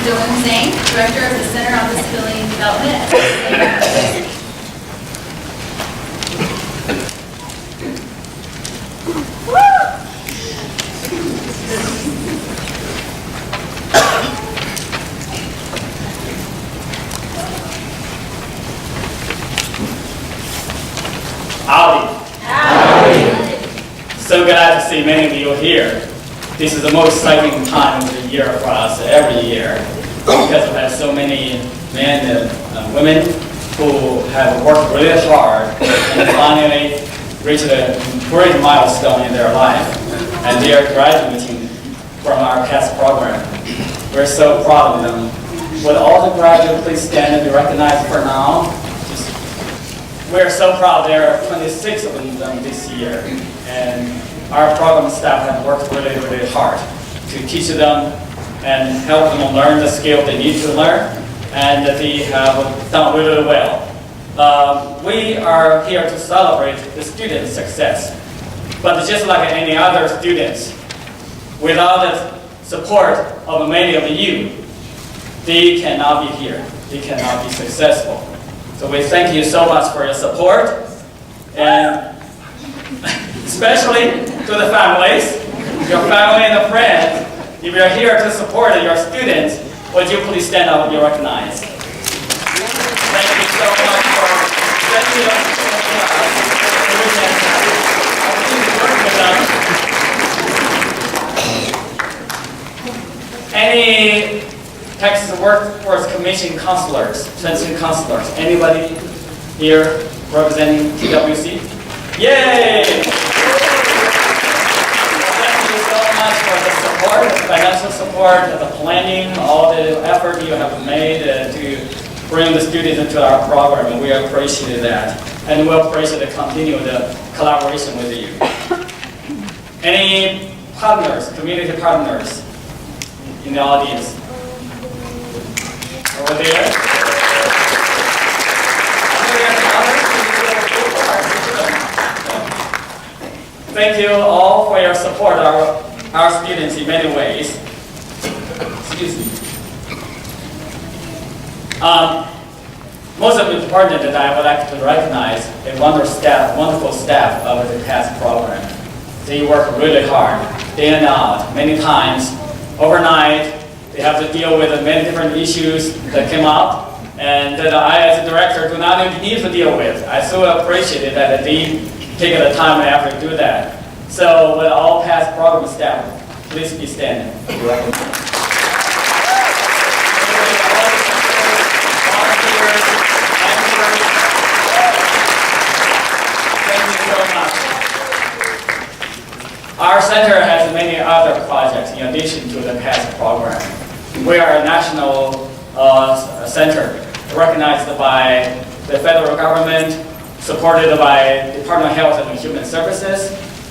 Dylan Zhang, Director of the Center on Disability and Development at the State University. Howdy. So glad to see many of you here. This is the most exciting time of the year for us every year because we have so many men and women who have worked really hard and finally reached a great milestone in their life, and they are graduating from our PATH program. We're so proud of them. Would all the graduates please stand and be recognized for now? We're so proud there are 26 of them this year, and our program staff have worked really, really hard to teach them and help them learn the skill they need to learn, and they have done really well. We are here to celebrate the students' success, but just like any other students, without the support of many of you, they cannot be here. They cannot be successful. So we thank you so much for your support, and especially to the families, your family and the friends. If you're here to support your students, would you please stand up and be recognized? Thank you so much for sending us to us. We can work with them. Any Texas Workforce Commission counselors, transition counselors, anybody here representing TWC? Yay! Thank you so much for the support, the financial support, the planning, all the effort you have made to bring the students into our program, and we appreciate that. And we appreciate the continued collaboration with you. Any partners, community partners in the audience? Over there. Thank you all for your support, our students in many ways. Excuse me. Most important that I would like to recognize a wonderful staff of the PATH program. They work really hard, day and out, many times, overnight. They have to deal with many different issues that came up, and that I, as a director, do not need to deal with. I so appreciate that they take the time and effort to do that. So, with all PATH program staff, please be standing. Thank you so much. Our center has many other projects in addition to the PATH program. We are a national center recognized by the federal government, supported by Department of Health and Human Services.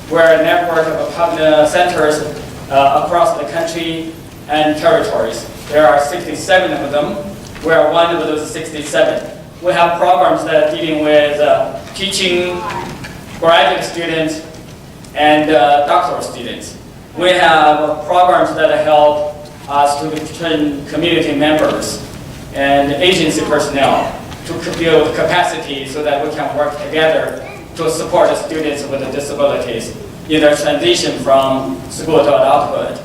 We're a network of centers across the country and territories. There are 67 of them. We are one of those 67. We have programs that are dealing with teaching graduate students and doctoral students. We have programs that help us to train community members and agency personnel to build capacity so that we can work together to support the students with disabilities in their transition from school to adulthood.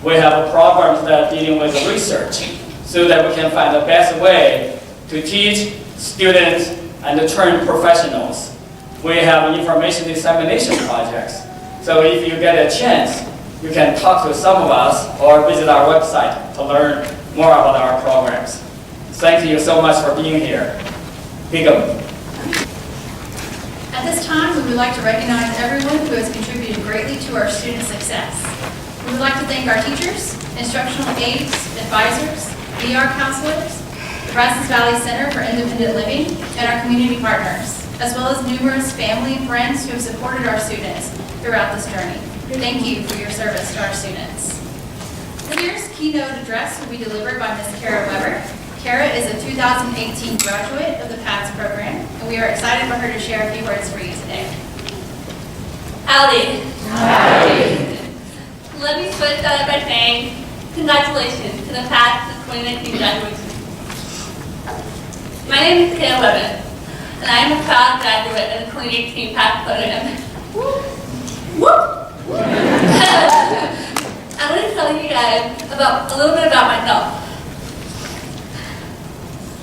We have programs that are dealing with research so that we can find the best way to teach students and to train professionals. We have information dissemination projects. So if you get a chance, you can talk to some of us or visit our website to learn more about our programs. Thank you so much for being here. Higam. At this time, we would like to recognize everyone who has contributed greatly to our student success. We would like to thank our teachers, instructional aides, advisors, ER counselors, the Brazos Valley Center for Independent Living, and our community partners, as well as numerous family and friends who have supported our students throughout this journey. Thank you for your service to our students. This year's keynote address will be delivered by Ms. Kara Weber. Kara is a 2018 graduate of the PATH program, and we are excited for her to share a few words for you today. Howdy. Howdy. Let me start by saying Congratulations to the past of 2019 graduation. My name is Kayla Weber, and I am a proud graduate of the 2018 PASS program. Woo! I'm going to tell you guys a little bit about myself.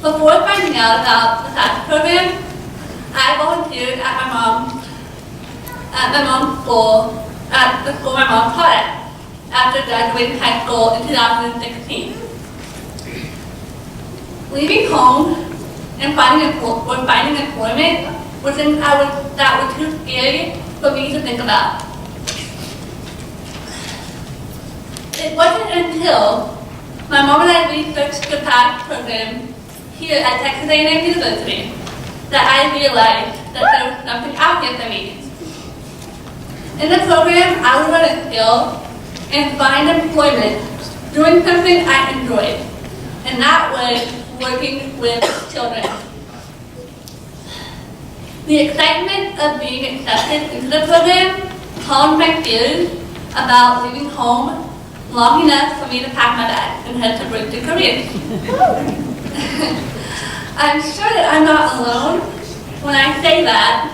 Before finding out about the PASS program, I volunteered at my mom's school, at the school my mom taught at, after graduating high school in 2016. Leaving home and finding employment was things that were too scary for me to think about. It wasn't until my mom and I researched the PASS program here at Texas A&M University that I realized that there was something out here for me. In the program, I would learn a skill and find employment doing something I enjoyed, and that was working with children. The excitement of being accepted into the program calmed my fears about leaving home long enough for me to pack my bags and head to breakthrough careers. I'm sure that I'm not alone when I say that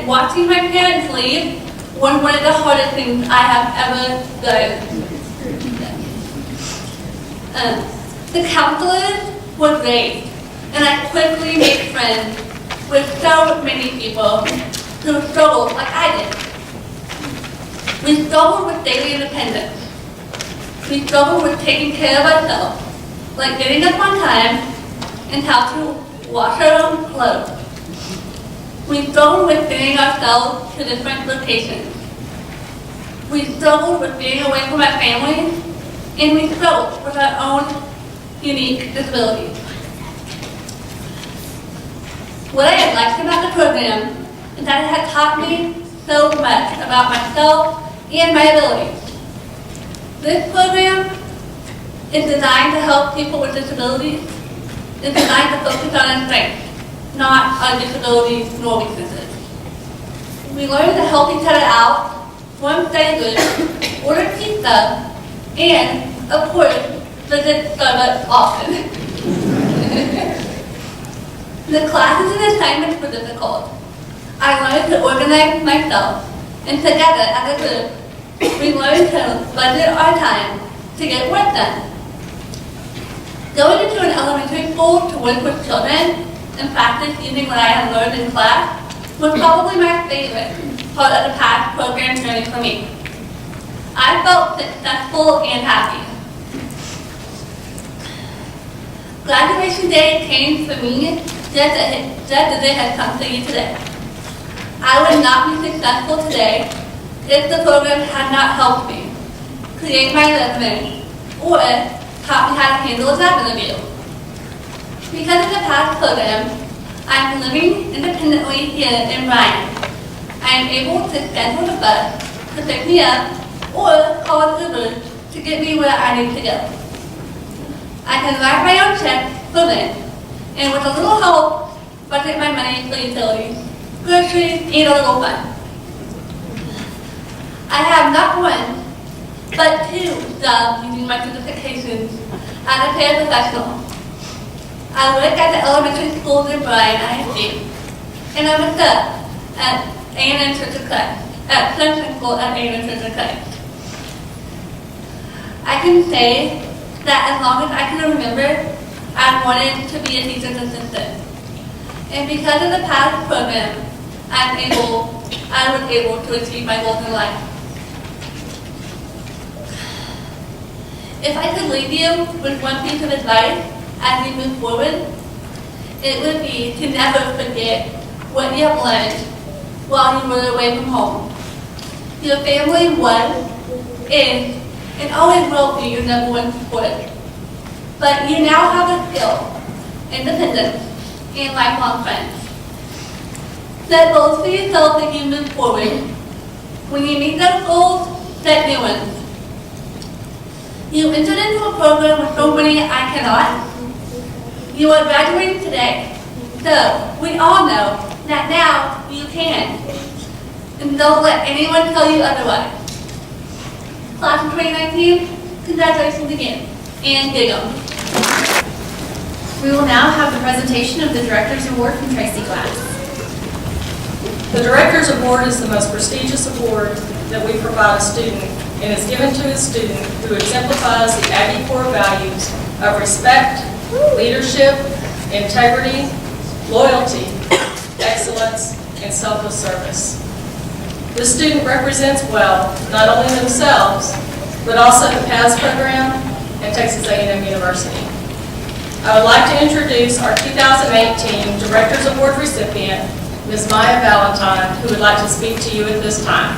watching my parents leave was one of the hardest things I have ever done. The counselors were great, and I quickly made friends with so many people who struggled like I did. We struggled with daily independence. We struggled with taking care of ourselves, like getting up on time and how to wash our own clothes. We struggled with getting ourselves to different locations. We struggled with being away from our families, and we struggled with our own unique disabilities. What I had liked about the program is that it had taught me so much about myself and my abilities. This program is designed to help people with disabilities. It's designed to focus on our strengths, not our disabilities nor weaknesses. We learn to help each other out, form study groups, order pizza, and, of course, visit Starbucks often. The classes and assignments were difficult. I learned to organize myself, and together as a group, we learned to budget our time to get work done. Going into an elementary school to work with children and practice using what I had learned in class was probably my favorite part of the PASS program journey for me. I felt successful and happy. Graduation day came for me just as it had come to you today. I would not be successful today if the program had not helped me create my resume or taught me how to handle a job interview. Because of the PASS program, I'm living independently here in Bryan. I am able to schedule the bus to pick me up or call an Uber to get me where I need to go. I can write my own check for rent, and with a little help, budget my money for utilities, groceries, and a little fun. I have not one, but 2 jobs using my certifications as a paraprofessional. I work at the elementary schools in Bryan, ISD, and I'm a sub at A&M Church of Christ, at Central School at A&M Church of Christ. I can say that as long as I can remember, I wanted to be a teacher's assistant. And because of the PASS program, I was able to achieve my goals in life. If I could leave you with one piece of advice as we move forward, it would be to never forget what you have learned while you were away from home. Your family was, is, and always will be your number one support. But you now have a skill, independence, and lifelong friends. Set goals for yourself as you move forward. When you meet those goals, set new ones. You entered into a program with so many I cannot. You are graduating today, so we all know that now you can. And don't let anyone tell you otherwise. Class of 2019, Congratulations again, and dig 'em. We will now have the presentation of the Director's Award from Tracy Glass. The Director's Award is the most prestigious award that we provide a student and is given to a student who exemplifies the Aggie core values of respect, leadership, integrity, loyalty, excellence, and selfless service. This student represents well not only themselves, but also the PATHS program and Texas A&M University. I would like to introduce our 2018 Director's Award recipient, Ms. Maya Valentine, who would like to speak to you at this time.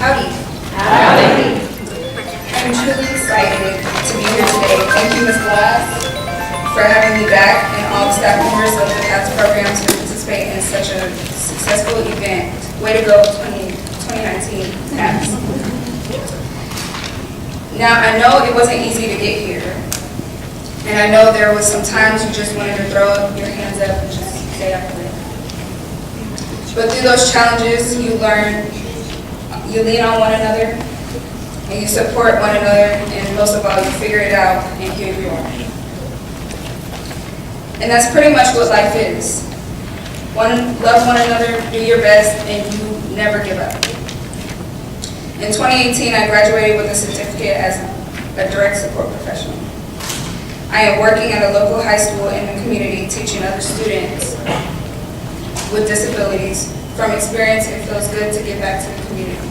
Howdy. Howdy. I'm truly excited to be here today. Thank you, Ms. Glass, for having me back and all the staff members of the PATHS program to participate in such a successful event. Way to go, 2019 PATHS. Now, I know it wasn't easy to get here. And I know there was some times you just wanted to throw your hands up and just say I quit. But through those challenges, you learn, you lean on one another, and you support one another, and most of all, you figure it out, and here you are. And that's pretty much what life is. Love one another, do your best, and you never give up. In 2018, I graduated with a certificate as a direct support professional. I am working at a local high school in the community teaching other students with disabilities. From experience, it feels good to give back to the community.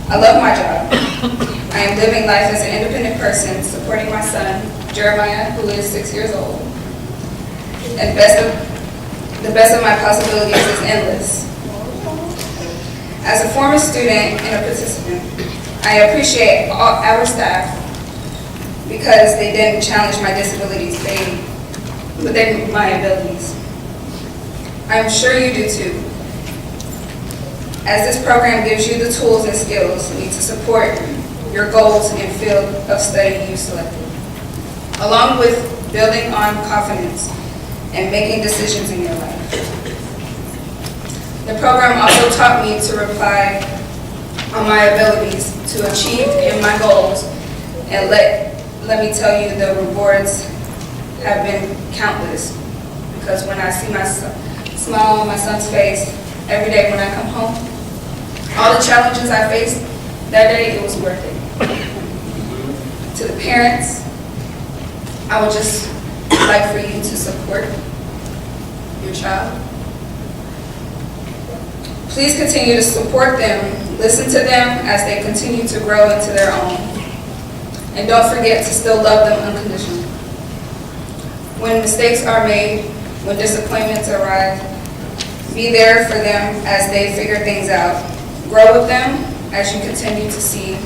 I love my job. I am living life as an independent person, supporting my son, Jeremiah, who is 6 years old. And the best of my possibilities is endless. As a former student and a participant, I appreciate all our staff because they didn't challenge my disabilities, but my abilities. I'm sure you do too, as this program gives you the tools and skills needed to support your goals and field of study you selected, along with building on confidence and making decisions in your life. The program also taught me to rely on my abilities to achieve in my goals, and let me tell you, the rewards have been countless, because when I see my smile on my son's face every day when I come home, all the challenges I faced that day, it was worth it. To the parents, I would just like for you to support your child. Please continue to support them, listen to them as they continue to grow into their own. And don't forget to still love them unconditionally. When mistakes are made, when disappointments arise, be there for them as they figure things out. Grow with them as you continue to see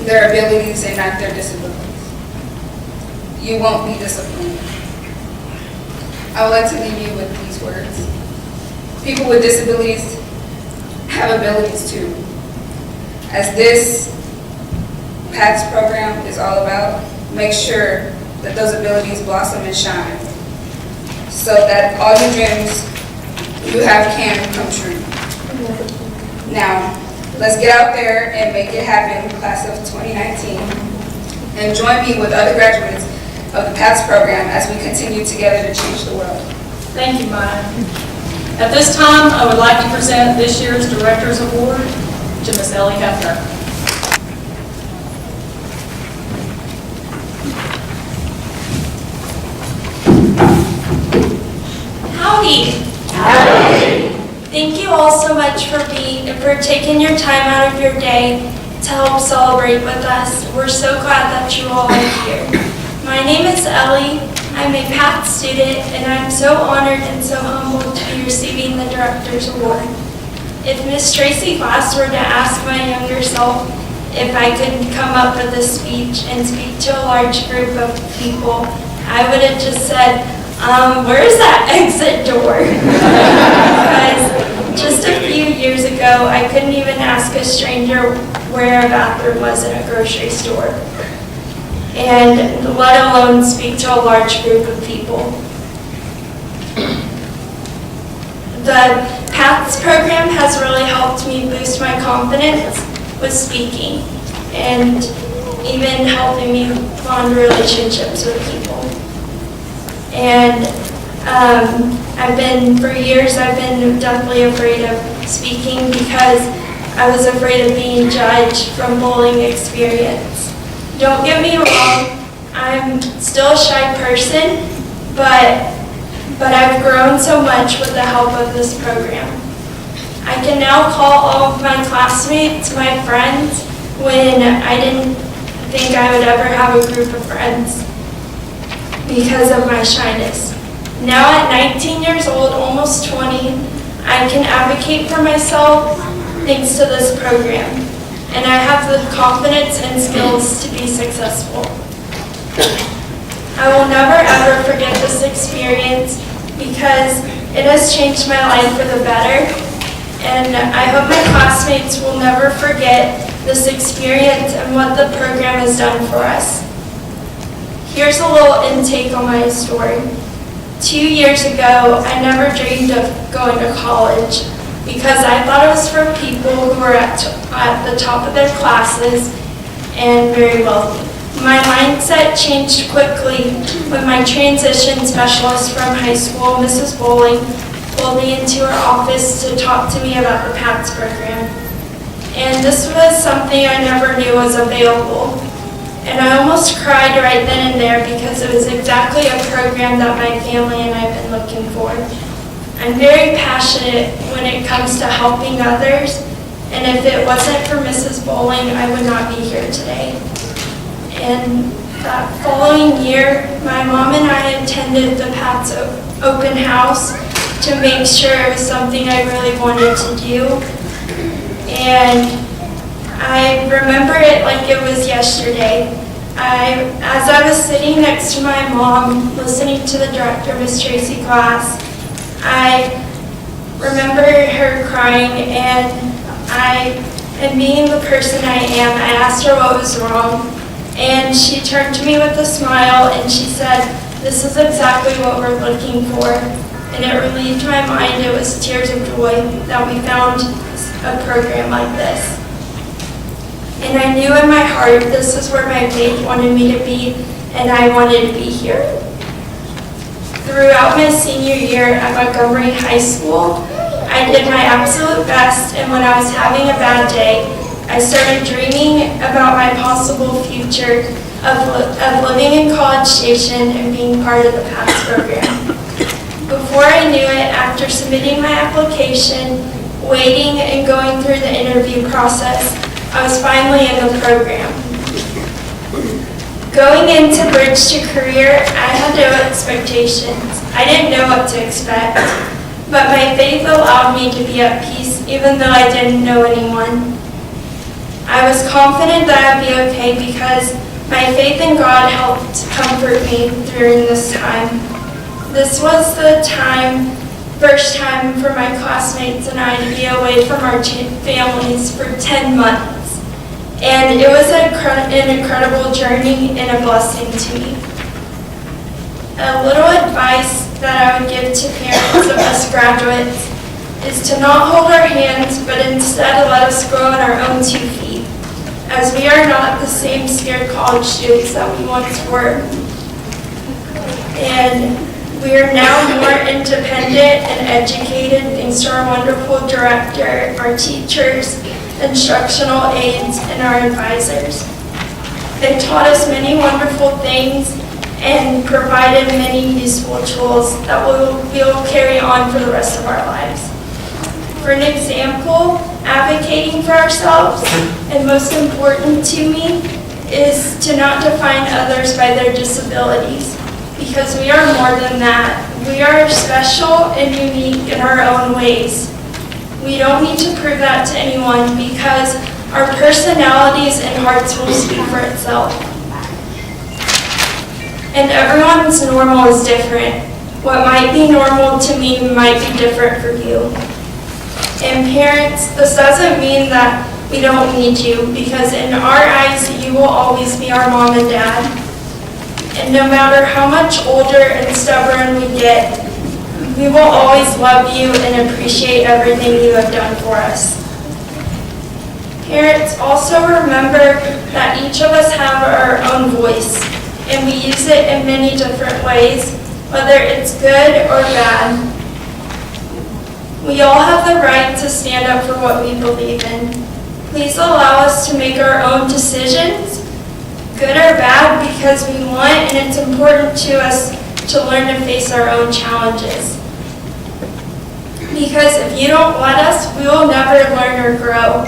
their abilities and not their disabilities. You won't be disappointed. I would like to leave you with these words. People with disabilities have abilities too. As this PATHS program is all about, make sure that those abilities blossom and shine so that all your dreams you have can come true. Now, let's get out there and make it happen, class of 2019, and join me with other graduates of the PATHS program as we continue together to change the world. Thank you, Maya. At this time, I would like to present this year's Director's Award to Ms. Ellie Hefner. Howdy. Howdy. Thank you all so much for taking your time out of your day to help celebrate with us. We're so glad that you all are here. My name is Ellie. I'm a PATHS student, and I'm so honored and so humbled to be receiving the Director's Award. If Miss Tracy Glass were to ask my younger self if I could come up with a speech and speak to a large group of people, I would have just said, where's that exit door? Because just a few years ago, I couldn't even ask a stranger where a bathroom was in a grocery store, and let alone speak to a large group of people. The PATHS program has really helped me boost my confidence with speaking, and even helping me bond relationships with people. And for years, I've been definitely afraid of speaking because I was afraid of being judged from bullying experience. Don't get me wrong, I'm still a shy person, but I've grown so much with the help of this program. I can now call all of my classmates my friends when I didn't think I would ever have a group of friends because of my shyness. Now at 19 years old, almost 20, I can advocate for myself thanks to this program, and I have the confidence and skills to be successful. I will never ever forget this experience because it has changed my life for the better, and I hope my classmates will never forget this experience and what the program has done for us. Here's a little intake on my story. 2 years ago, I never dreamed of going to college because I thought it was for people who were at the top of their classes and very wealthy. My mindset changed quickly when my transition specialist from high school, Mrs. Bowling, pulled me into her office to talk to me about the PATS program. And this was something I never knew was available. And I almost cried right then and there because it was exactly a program that my family and I have been looking for. I'm very passionate when it comes to helping others, and if it wasn't for Mrs. Bowling, I would not be here today. And that following year, my mom and I attended the PATS open house to make sure it was something I really wanted to do. And I remember it like it was yesterday. As I was sitting next to my mom, listening to the director, Miss Tracy Glass, I remember her crying, and being the person I am, I asked her what was wrong, and she turned to me with a smile, and she said, "This is exactly what we're looking for," and it relieved my mind. It was tears of joy that we found a program like this. And I knew in my heart this is where my faith wanted me to be, and I wanted to be here. Throughout my senior year at Montgomery High School, I did my absolute best, and when I was having a bad day, I started dreaming about my possible future of living in College Station and being part of the PATS program. Before I knew it, after submitting my application, waiting and going through the interview process, I was finally in the program. Going into Bridge to Career, I had no expectations. I didn't know what to expect, but my faith allowed me to be at peace even though I didn't know anyone. I was confident that I'd be okay because my faith in God helped comfort me during this time. This was the first time for my classmates and I to be away from our families for 10 months. And it was an incredible journey and a blessing to me. A little advice that I would give to parents of us graduates is to not hold our hands, but instead let us grow on our own 2 feet, as we are not the same scared college students that we once were. And we are now more independent and educated thanks to our wonderful director, our teachers, instructional aides, and our advisors. They taught us many wonderful things and provided many useful tools that we will carry on for the rest of our lives. For an example, advocating for ourselves, and most important to me, is to not define others by their disabilities, because we are more than that. We are special and unique in our own ways. We don't need to prove that to anyone because our personalities and hearts will speak for itself. And everyone's normal is different. What might be normal to me might be different for you. And parents, this doesn't mean that we don't need you, because in our eyes, you will always be our mom and dad. And no matter how much older and stubborn we get, we will always love you and appreciate everything you have done for us. Parents, also remember that each of us have our own voice, and we use it in many different ways, whether it's good or bad. We all have the right to stand up for what we believe in. Please allow us to make our own decisions, good or bad, because we want and it's important to us to learn to face our own challenges. Because if you don't let us, we will never learn or grow.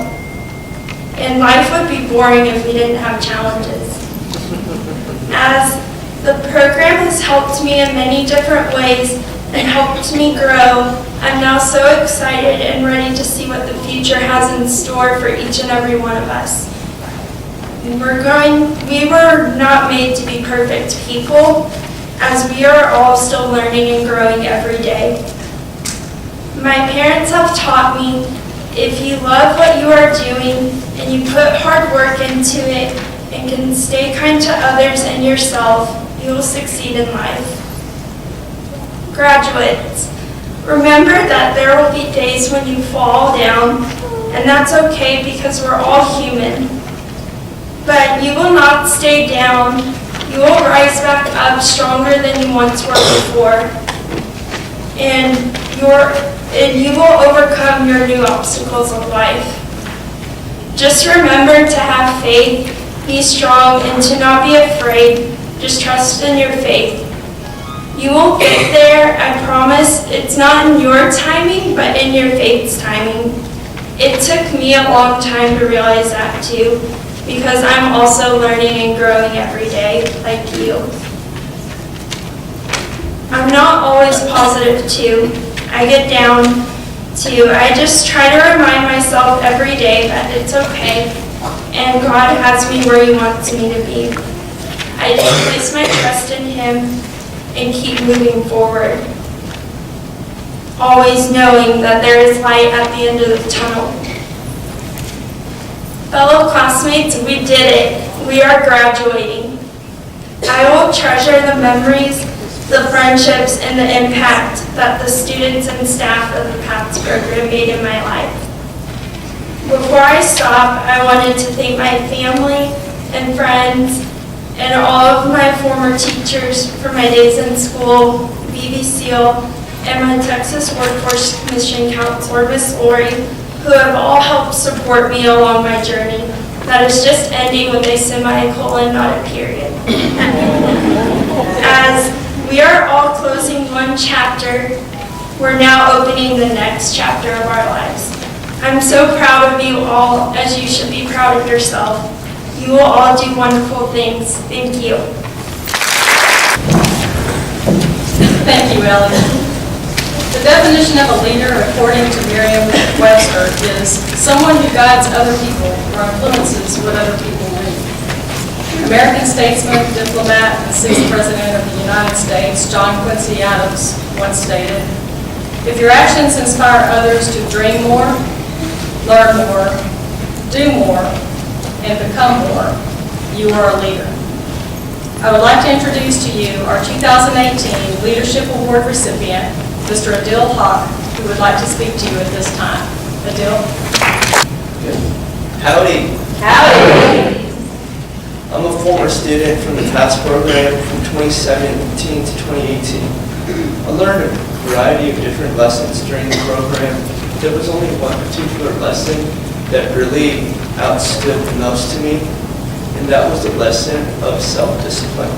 And life would be boring if we didn't have challenges. As the program has helped me in many different ways and helped me grow, I'm now so excited and ready to see what the future has in store for each and every one of us. We were not made to be perfect people, as we are all still learning and growing every day. My parents have taught me, if you love what you are doing and you put hard work into it and can stay kind to others and yourself, you will succeed in life. Graduates, remember that there will be days when you fall down, and that's okay because we're all human. But you will not stay down. You will rise back up stronger than you once were before. And you will overcome your new obstacles of life. Just remember to have faith, be strong, and to not be afraid. Just trust in your faith. You will get there, I promise. It's not in your timing, but in your faith's timing. It took me a long time to realize that too, because I'm also learning and growing every day, like you. I'm not always positive too. I get down too. I just try to remind myself every day that it's okay, and God has me where He wants me to be. I just place my trust in Him and keep moving forward, always knowing that there is light at the end of the tunnel. Fellow classmates, we did it. We are graduating. I will treasure the memories, the friendships, and the impact that the students and staff of the PATS program made in my life. Before I stop, I wanted to thank my family and friends and all of my former teachers for my days in school, BB Seal, and my Texas Workforce Commission counselor, Miss Lori, who have all helped support me along my journey that is just ending with a semicolon, not a period. As we are all closing one chapter, we're now opening the next chapter of our lives. I'm so proud of you all, as you should be proud of yourself. You will all do wonderful things. Thank you. Thank you, Ellie. The definition of a leader, according to Merriam-Webster, is someone who guides other people or influences what other people do. American statesman, diplomat, and 6th President of the United States, John Quincy Adams, once stated, "If your actions inspire others to dream more, learn more, do more, and become more, you are a leader." I would like to introduce to you our 2018 Leadership Award recipient, Mr. Adil Haq, who would like to speak to you at this time. Adil? Howdy. Howdy. I'm a former student from the PATS program from 2017 to 2018. I learned a variety of different lessons during the program. There was only one particular lesson that really outstood the most to me, and that was the lesson of self-discipline.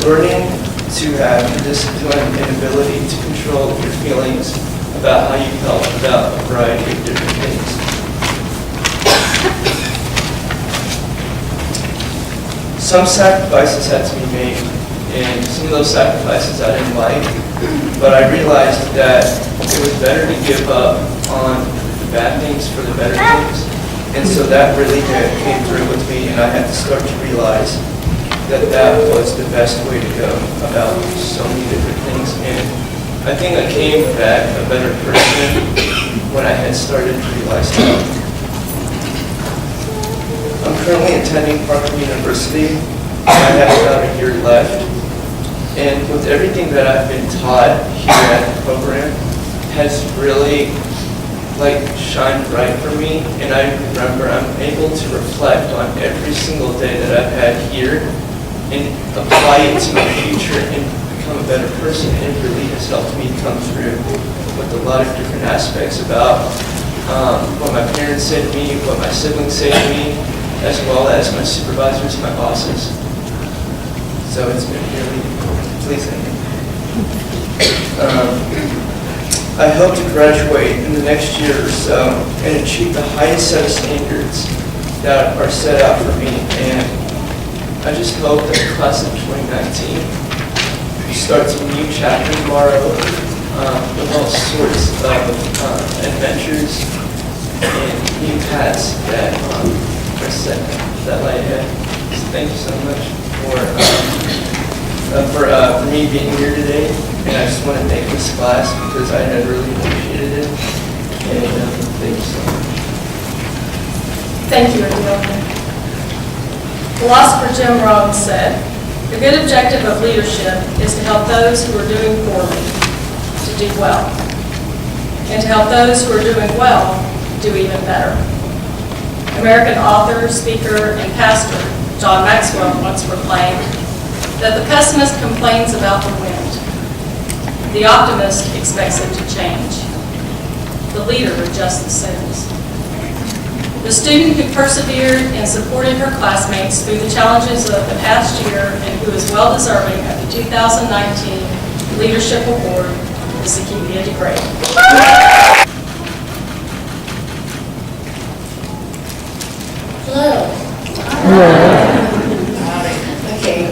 Learning to have the discipline and ability to control your feelings about how you felt about a variety of different things. Some sacrifices had to be made, and some of those sacrifices I didn't like, but I realized that it was better to give up on the bad things for the better things. And so that really came through with me, and I had to start to realize that that was the best way to go about so many different things. And I think I came back a better person when I had started to realize that. I'm currently attending Parkland University. I have about a year left. And with everything that I've been taught here at the program has really light shine bright for me, and I remember I'm able to reflect on every single day that I've had here and apply it to my future and become a better person. It really has helped me come through with a lot of different aspects about what my parents say to me, what my siblings say to me, as well as my supervisors, my bosses. So it's been really pleasing. I hope to graduate in the next year or so and achieve the highest set of standards that are set out for me. And I just hope that the class of 2019 starts a new chapter tomorrow with all sorts of adventures and new paths that are set that lie ahead. So thank you so much for me being here today. And I just want to thank this class because I had really appreciated it. And thank you so much. Thank you, Adele. Philosopher Jim Rohn said, "The good objective of leadership is to help those who are doing poorly to do well, and to help those who are doing well do even better." American author, speaker, and pastor John Maxwell once proclaimed that the pessimist complains about the wind. The optimist expects it to change. The leader adjusts the sails. The student who persevered and supported her classmates through the challenges of the past year and who is well deserving of the 2019 Leadership Award is Zakilia DeGray. Hello. Okay.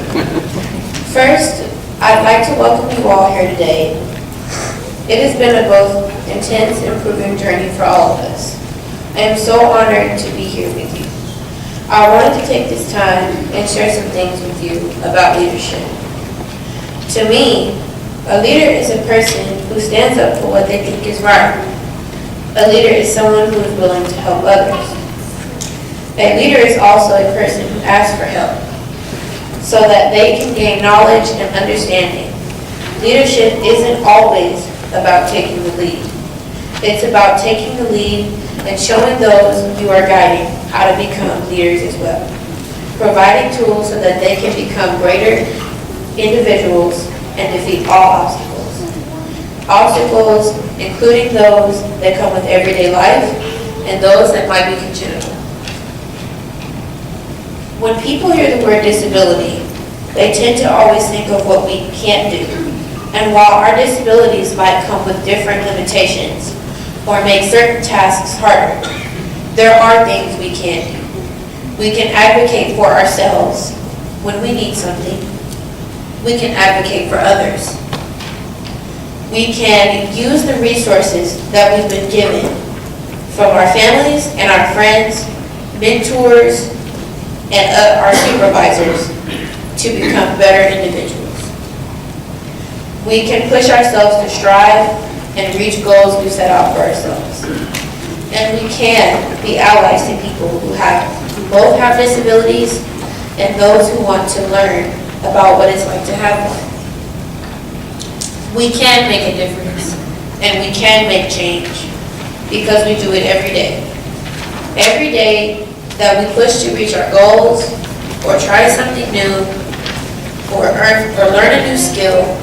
First, I'd like to welcome you all here today. It has been a both intense and proving journey for all of us. I am so honored to be here with you. I wanted to take this time and share some things with you about leadership. To me, a leader is a person who stands up for what they think is right. A leader is someone who is willing to help others. A leader is also a person who asks for help so that they can gain knowledge and understanding. Leadership isn't always about taking the lead. It's about taking the lead and showing those you are guiding how to become leaders as well. Providing tools so that they can become greater individuals and defeat all obstacles. Obstacles including those that come with everyday life and those that might be congenital. When people hear the word disability, they tend to always think of what we can't do. And while our disabilities might come with different limitations or make certain tasks harder, there are things we can do. We can advocate for ourselves when we need something. We can advocate for others. We can use the resources that we've been given from our families and our friends, mentors, and our supervisors to become better individuals. We can push ourselves to strive and reach goals we set out for ourselves. And we can be allies to people who both have disabilities and those who want to learn about what it's like to have one. We can make a difference and we can make change because we do it every day. Every day that we push to reach our goals or try something new or learn a new skill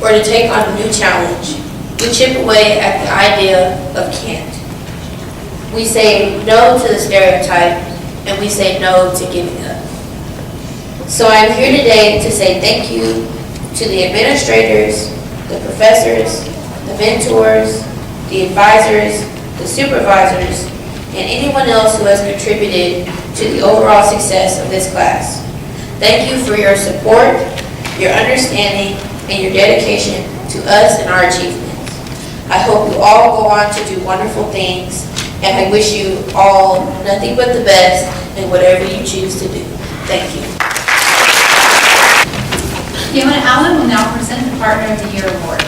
or to take on a new challenge, we chip away at the idea of can't. We say no to the stereotype and we say no to giving up. So I'm here today to say thank you to the administrators, the professors, the mentors, the advisors, the supervisors, and anyone else who has contributed to the overall success of this class. Thank you for your support, your understanding, and your dedication to us and our achievements. I hope you all go on to do wonderful things, and I wish you all nothing but the best in whatever you choose to do. Thank you. Fiona Allen will now present the Partner of the Year Award.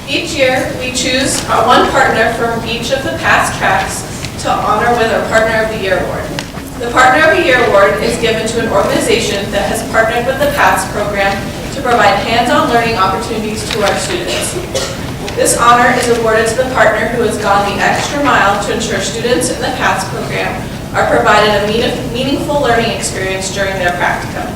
Each year, we choose one partner from each of the past tracks to honor with our Partner of the Year Award. The Partner of the Year Award is given to an organization that has partnered with the PATHS program to provide hands-on learning opportunities to our students. This honor is awarded to the partner who has gone the extra mile to ensure students in the PATHS program are provided a meaningful learning experience during their practicum.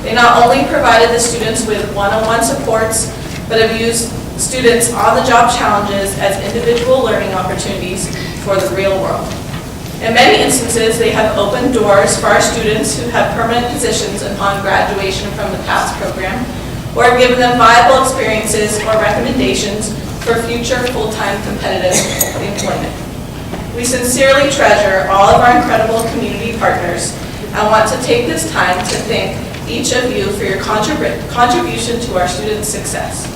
They not only provided the students with one-on-one supports, but have used students' on-the-job challenges as individual learning opportunities for the real world. In many instances, they have opened doors for our students who have permanent positions upon graduation from the PATHS program, or have given them viable experiences or recommendations for future full-time competitive employment. We sincerely treasure all of our incredible community partners and want to take this time to thank each of you for your contribution to our students' success.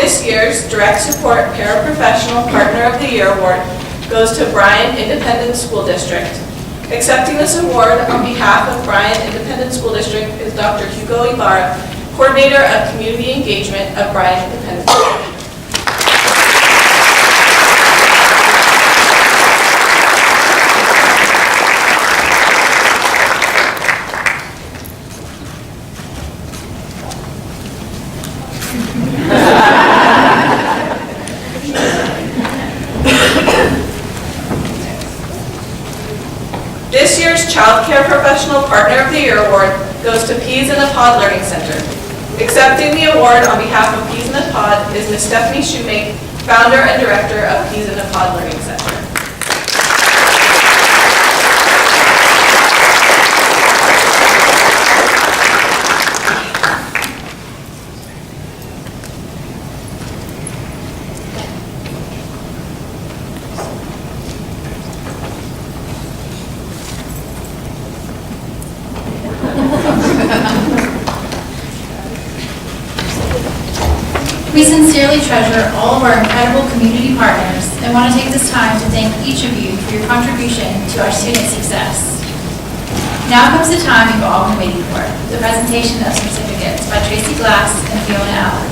This year's Direct Support Paraprofessional Partner of the Year Award goes to Bryan Independent School District. Accepting this award on behalf of Bryan Independent School District is Dr. Hugo Ibarra, Coordinator of Community Engagement of Bryan Independent School District. This year's Child Care Professional Partner of the Year Award goes to Peas in a Pod Learning Center. Accepting the award on behalf of Peas in a Pod is Ms. Stephanie Shoemake, Founder and Director of Peas in a Pod Learning Center. We sincerely treasure all of our incredible community partners and want to take this time to thank each of you for your contribution to our student success. Now comes the time you've all been waiting for, the presentation of certificates by Tracy Glass and Fiona Allen.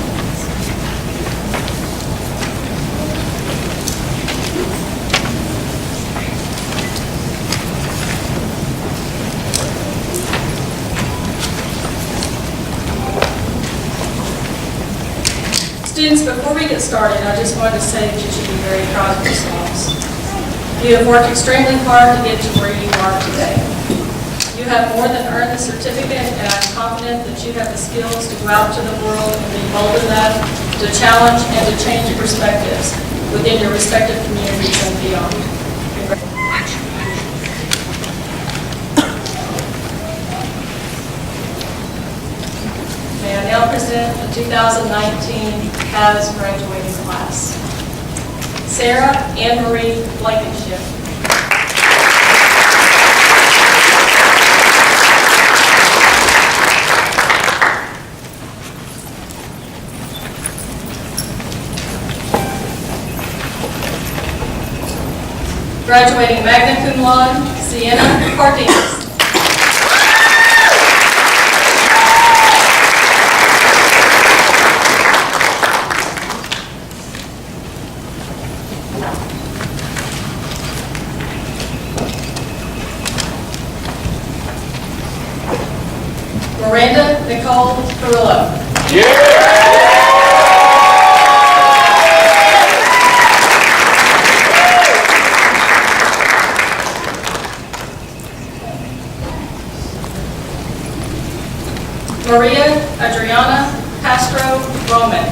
Students, before we get started, I just wanted to say that you should be very proud of yourselves. You have worked extremely hard to get to where you are today. You have more than earned the certificate, and I'm confident that you have the skills to go out to the world and be bold enough to challenge and to change perspectives within your respective communities and beyond. May I now present the 2019 PATHS graduating class. Sarah Ann Marie Blankenship. Graduating magna cum laude, Sienna Cardenas. Miranda Nicole Carrillo. Maria Adriana Castro Roman.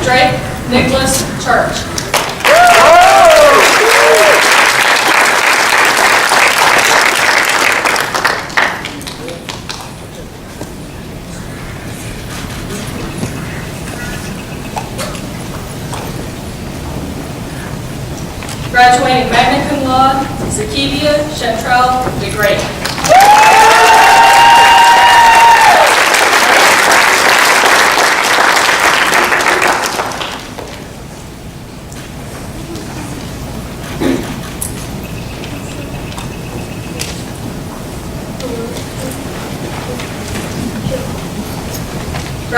Drake Nicholas Church. Graduating magna cum laude, Zakivia Chantrell DeGrey.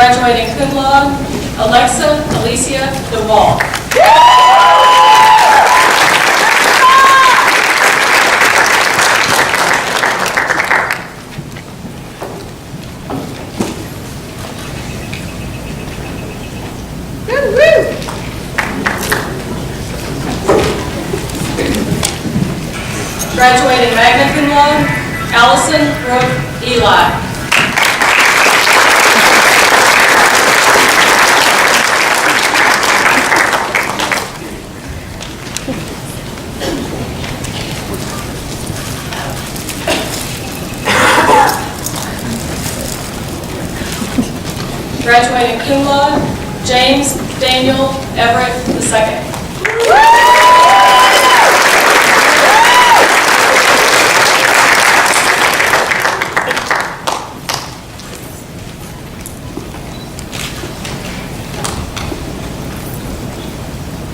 Graduating cum laude, Alexa Alicia DeWall. Graduating magna cum laude, Allison Brooke Eli. Graduating cum laude, James Daniel Everett II.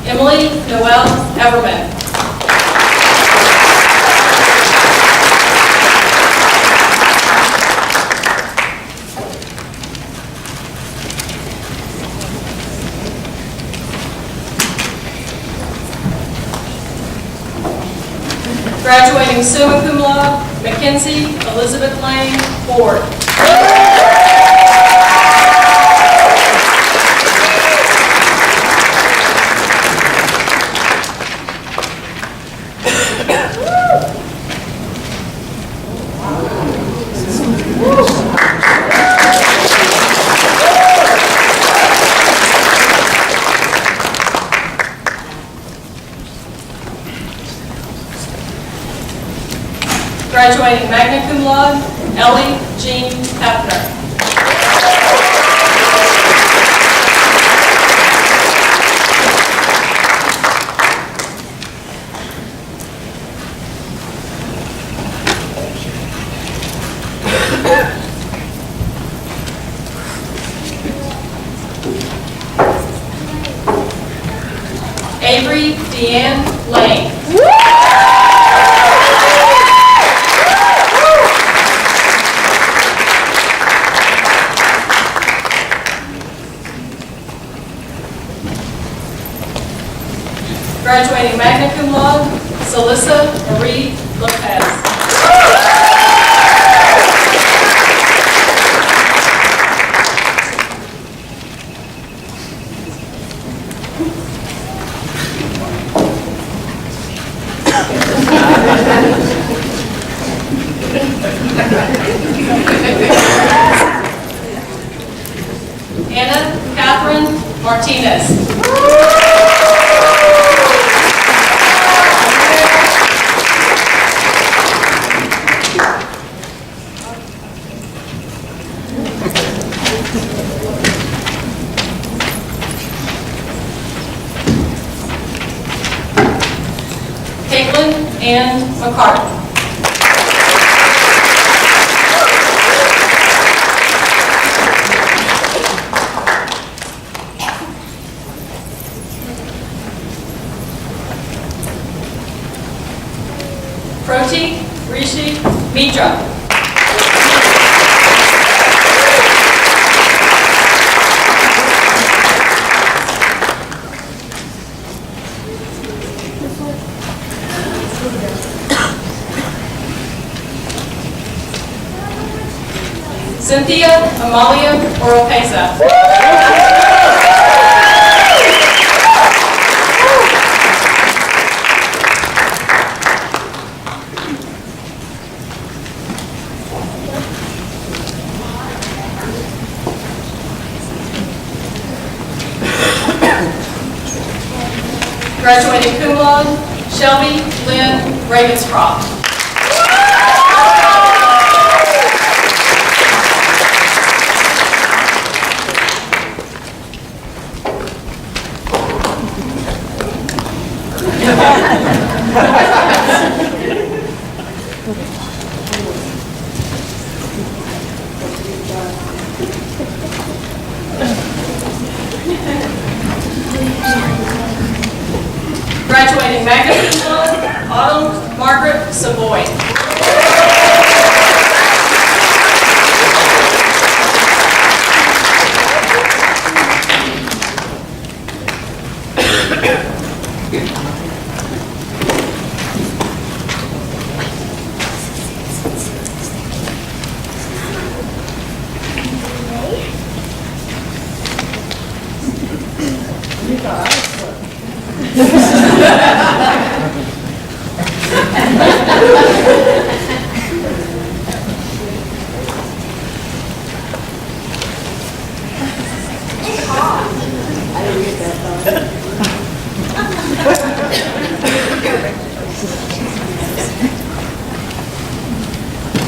Emily Noel Everman. Graduating summa cum laude, Mackenzie Elizabeth Lane Ford. Graduating magna cum laude, Ellie Jean Hefner. Avery Deanne Lane. Graduating magna cum laude, Celissa Marie Lopez. Anna Catherine Martinez. Caitlin Ann McCartan. Proti Rishi Mitra. Cynthia Amalia Oropesa. Graduating cum laude, Shelby Lynn Ravenscroft. Graduating magna cum laude, Autumn Margaret Savoy.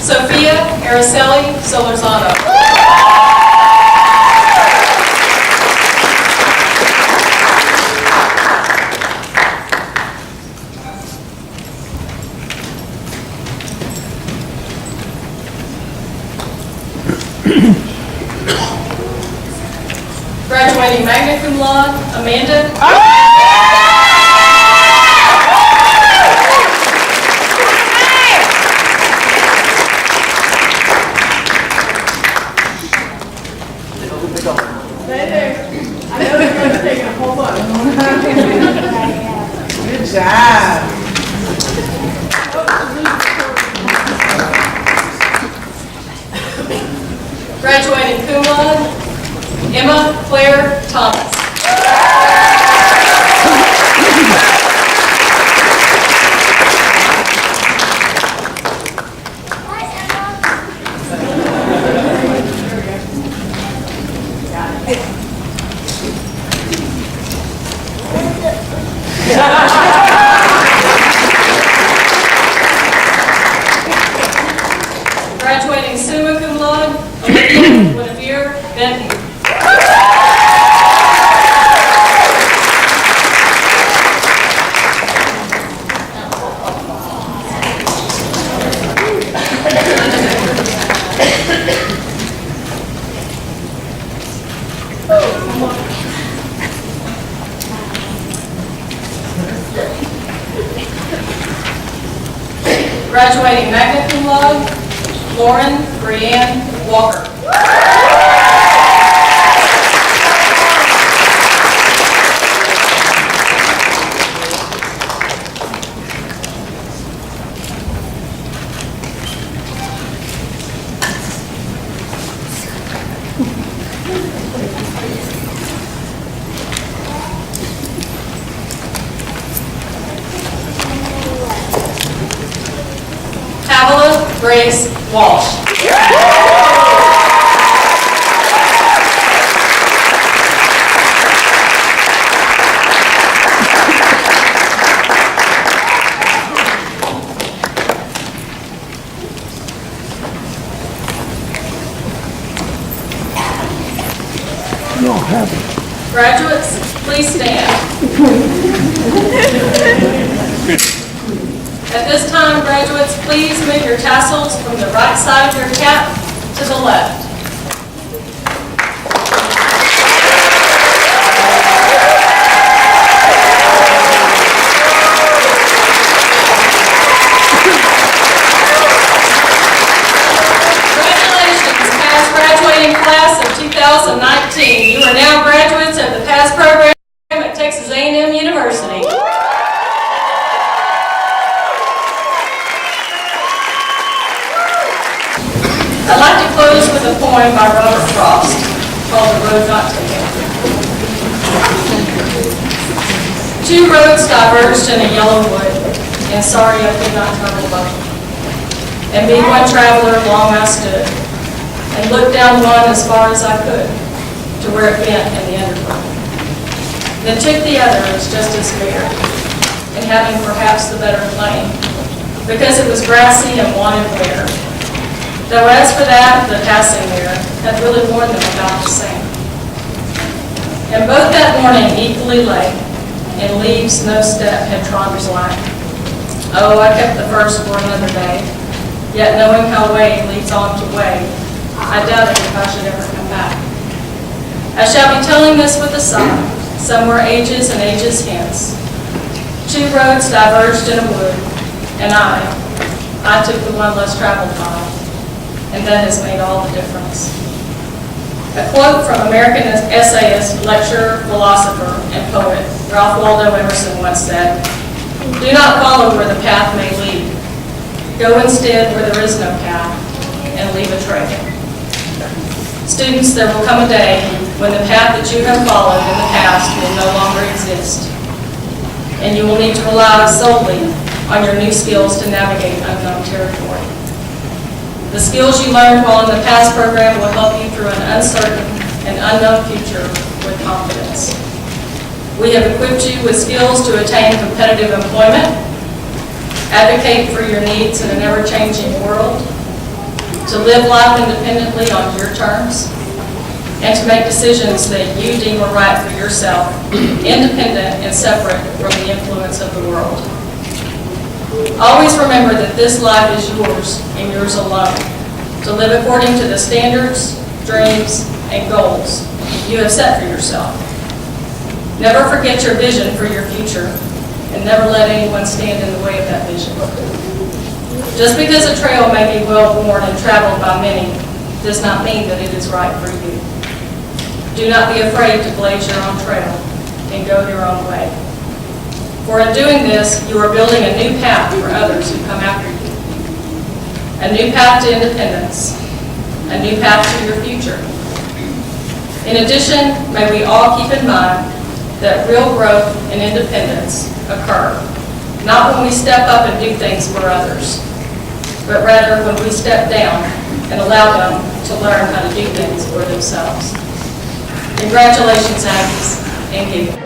Sophia Araceli Solorzano. Graduating magna cum laude, Amanda. Good job. Graduating cum laude, Emma Claire Thomas. Graduating summa cum laude, Olivia Guinevere Benton. Graduating magna cum laude, Lauren Brianne Walker. Pamela Grace Walsh. Graduates, please stand. At this time, graduates, please move your tassels from the right side of your cap to the left. Congratulations, past graduating class of 2019. You are now graduates of the past program at Texas A&M University. I'd like to close with a poem by Robert Frost called The Road Not Taken. Two roads diverged in a yellow wood, and sorry I could not travel both. And being one traveler, long I stood, and looked down one as far as I could, to where it bent in the undergrowth. Then took the other as just as fair, and having perhaps the better plain, because it was grassy and wanted wear. Though as for that, the passing there had really worn them about the same. And both that morning equally lay, and leaves no step had trodden line. Oh, I kept the first for another day, yet knowing how way leads on to way, I doubted if I should ever come back. I shall be telling this with a sigh, somewhere ages and ages hence. Two roads diverged in a wood, and I took the one less traveled by. And that has made all the difference. A quote from American essayist, lecturer, philosopher, and poet Ralph Waldo Emerson once said, "Do not follow where the path may lead. Go instead where there is no path, and leave a trail." Students, there will come a day when the path that you have followed in the past will no longer exist. and you will need to rely solely on your new skills to navigate unknown territory. The skills you learned while in the PASS program will help you through an uncertain and unknown future with confidence. We have equipped you with skills to attain competitive employment, advocate for your needs in an ever-changing world, to live life independently on your terms, and to make decisions that you deem are right for yourself, independent and separate from the influence of the world. Always remember that this life is yours and yours alone, to live according to the standards, dreams, and goals you have set for yourself. Never forget your vision for your future, and never let anyone stand in the way of that vision. Just because a trail may be well-worn and traveled by many does not mean that it is right for you. Do not be afraid to blaze your own trail and go your own way. For in doing this, you are building a new path for others who come after you. A new path to independence, a new path to your future. In addition, may we all keep in mind that real growth and independence occur, not when we step up and do things for others, but rather when we step down and allow them to learn how to do things for themselves. Congratulations, Aggies, and you.